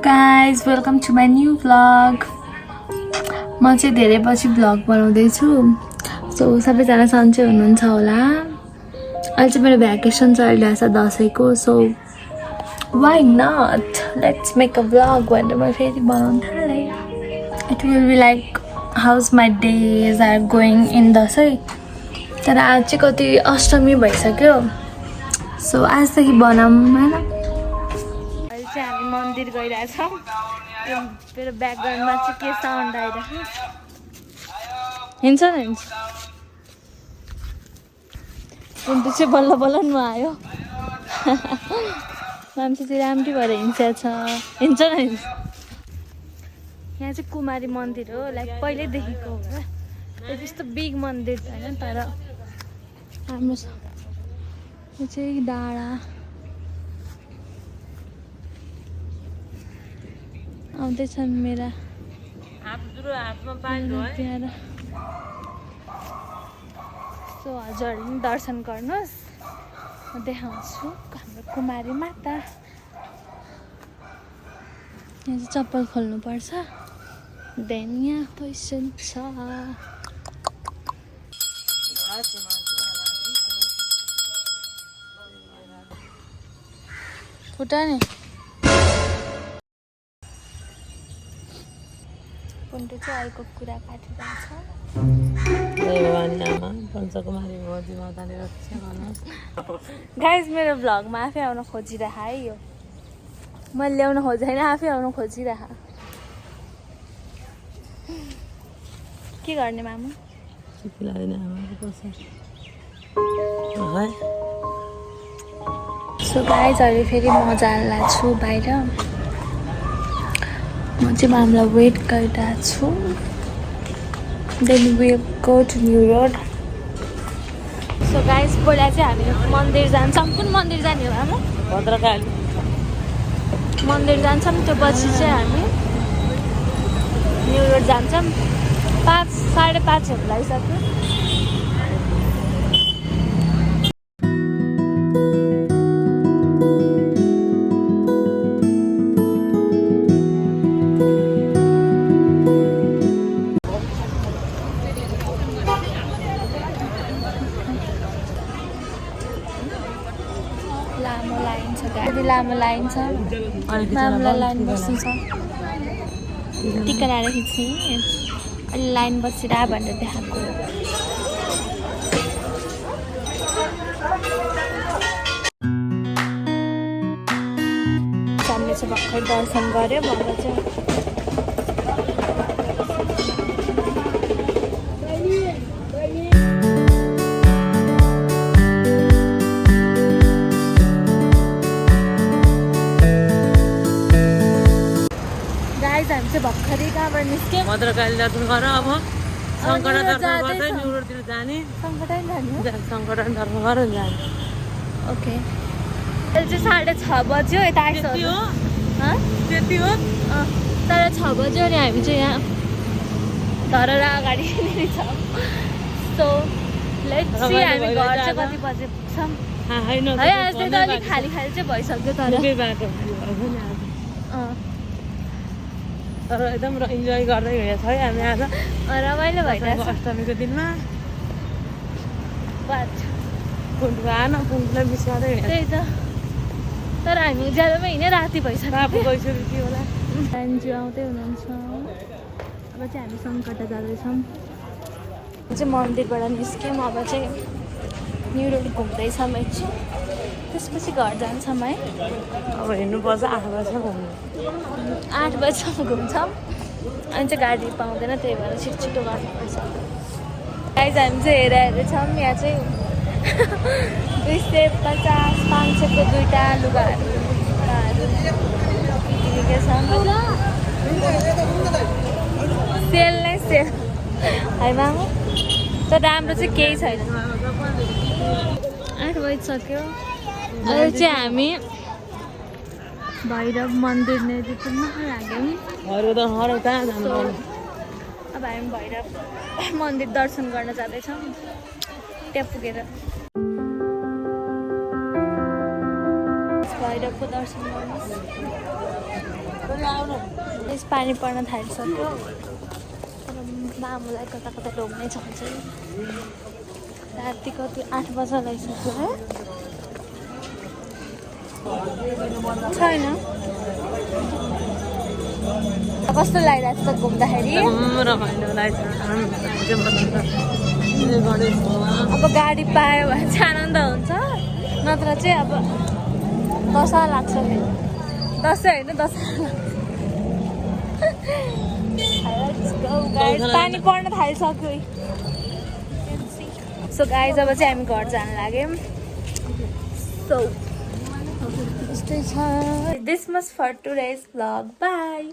guys, welcome to my new vlog. म चाहिँ धेरै पछि भ्लग बनाउँदै छु. सो सबैजना सन्चै हुनुहुन्छ होला. अहिले चाहिँ मेरो भ्याकेसन चलिरहेछ दशैंको. So why not? Let's make a vlog भनेर म फेरि बनाउन थाले. It will be like how's my days are going in Dashain. तर आज चाहिँ कति अष्टमी भइसक्यो. सो आजदेखि बनाऊँ हैन. अहिले चाहिँ हामी मन्दिर गइरहेछौँ. मेरो ब्याकग्राउन्डमा चाहिँ के साउन्ड आइरहेको हिँड्छ न हिँड्छ. कुन्टु चाहिँ बल्ल बल्ल नुहायो. मान्छे चाहिँ राम्री भएर हिँड्छ हिँड्छ न हिँड्छ. यहाँ चाहिँ कुमारी मन्दिर हो. लाइक पहिल्यैदेखिको हो क्या. त्यस्तो बिग मन्दिर छैन तर राम्रो छ. यो चाहिँ डाँडा आउँदैछन् मेरा प्यारा. सो हजुरहरूले पनि दर्शन गर्नुहोस्. म देखाउँछु हाम्रो कुमारी माता. यहाँ चाहिँ चप्पल खोल्नुपर्छ. देन यहाँ पैसा छ. फुटा नि कुन्टु चाहिँ अहिलेको कुरा काटिरहेछ. गाइज मेरो भ्लगमा आफै आउन खोजिरह है. यो मैले ल्याउन खोजेन आफै आउन खोजिरह. के गर्ने मामु? सो गाइज अहिले फेरि म जान छु बाहिर. म चाहिँ मामलाई वेट गरिरहेको छु. Then we go to New Road. So guys पहिला चाहिँ हामी मन्दिर जान्छौँ. कुन मन्दिर जाने हो आमा? भद्रकाली मन्दिर जान्छौँ. त्यो पछि चाहिँ हामी न्यू रोड जान्छौँ. 5:30 लागिसक्यो. लामो लाइन छ. मामला लाइन बस्नु छ. टिका लाएर खिच्ने अलि लाइन बसेर भनेर देखाएको. हामीले चाहिँ भर्खर दर्शन गऱ्यो. भएर चाहिँ भर्खरै कहाँबाट निस्क्यो. भद्रकाली दर्शन गर. अब शङ्कर दर्शन गर्दै न्यू रोडतिर जाने. सङ्कटै जाने. शङ्कर दर्शन गर जाने. ओके. अहिले चाहिँ 6:30 बज्यो. यता आइसक्यो. त्यति हो. तर 6 बज्यो अनि हामी चाहिँ यहाँ धरेर अगाडि नै छौँ. सो लेट्स सी हामी घर चाहिँ कति बजे पुग्छौँ है. आज त अलिक खाली खाली चाहिँ भइसक्यो. तर एकदम इन्जोय गर्दै गएको छ है हामी आज. रमाइलो भइरहेको छ अष्टमीको दिनमा. कुन्टु आएन. कुन्टुलाई मिस गर्दै गएको. त्यही त. तर हामी ज्यादामा हिँड्यो. राति भइसक्यो. गइसक्यो होला. दाइन्जू आउँदै हुनुहुन्छ. अब चाहिँ हामी सङ्कटा जाँदैछौँ. चाहिँ मन्दिरबाट निस्क्यौँ. अब चाहिँ न्यू रोड घुम्दैछौँ एकछिन. त्यसपछि घर जान्छौँ है. अब हिँड्नुपर्छ. 8 बजीसम्म घुम्नु. 8 बजीसम्म घुम्छौँ. अनि चाहिँ गाडी पाउँदैन. त्यही भएर छिटो गर्नुपर्छ. गाइज हामी चाहिँ हेरेर छौँ. यहाँ चाहिँ 250-500को 2टा लुगाहरू किनेको छ. सेल नै सेल है मामु. तर राम्रो चाहिँ केही छैन. 8 बजिसक्यो. अहिले चाहिँ हामी भैरव मन्दिर नजिकमा लाग्यौँ. अब हामी भैरव मन्दिर दर्शन गर्न जाँदैछौँ. त्यहाँ पुगेर भैरवको दर्शन गर्नुहोस्. यस पानी पर्न थालिसक्यो तर मामुलाई कता कता ढोग्ने छ चाहिँ राति कति 8 बजा लगाइसक्यो है छैन कस्तो लागिरहेको छ घुम्दाखेरि अब गाडी पायो भने चाहिँ आनन्द हुन्छ नत्र चाहिँ अब दशा लाग्छ नि दसैँ होइन दशा पानी पर्न थालिसक्यो सो गाइज अब चाहिँ हामी घर जान लाग्यौँ सो यस्तै छ this much for today's vlog by